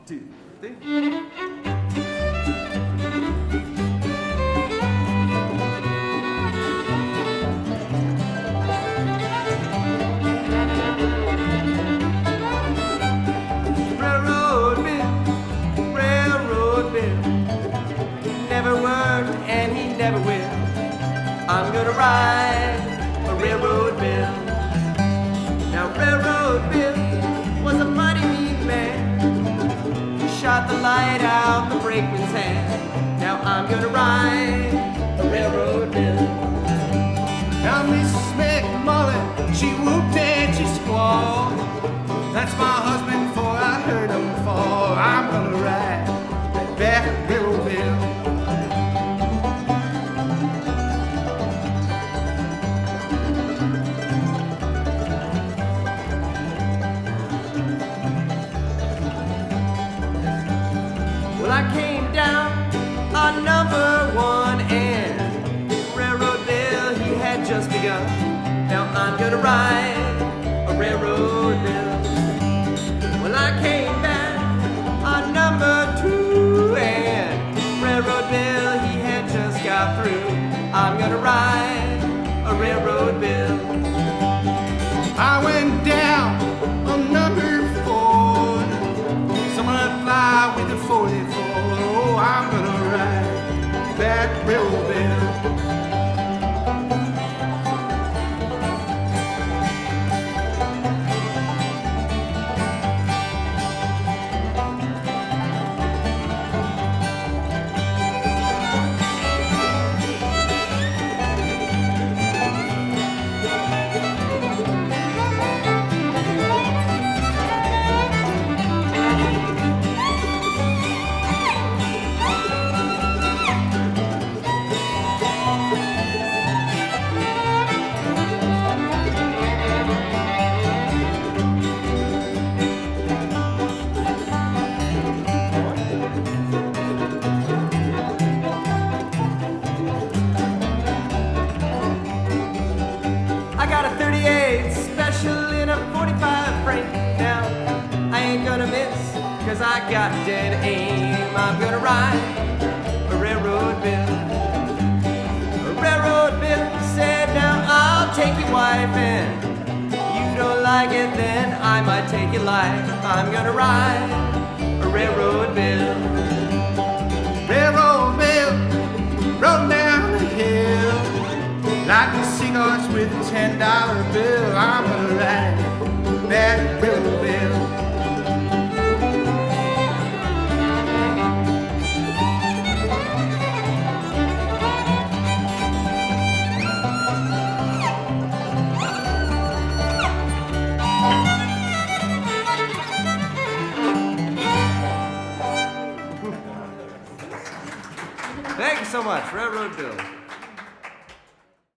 2, 3. Never worked and he never will. I'm gonna ride a railroad bill. Now Railroad Bill was a mighty mean man. He shot the light out the brakeman's hand. Now I'm gonna ride a railroad bill. Now Mrs. McMullen, she whooped and she squalled. That's my husband, for I heard him fall. I'm gonna ride that railroad bill. Well, I came down on number 1 and Railroad Bill, he had just begun. Now I'm gonna ride a railroad bill. Well, I came back on number 2 and Railroad Bill, he had just got through. I'm gonna ride a railroad bill. I went down on number 4. Someone fly with the 44. Oh, I'm gonna ride that railroad bill. I got a 38 special in a 45 frame. Now, I ain't gonna miss, cause I got dead aim. I'm gonna ride a railroad bill. A railroad bill said, now I'll take your wife, and you don't like it, then I might take your life. I'm gonna ride a railroad bill. Railroad bill, rolling down the hill. Like the cigars with a $10 bill. I'm gonna ride that railroad bill. Thank you so much, Railroad Bill.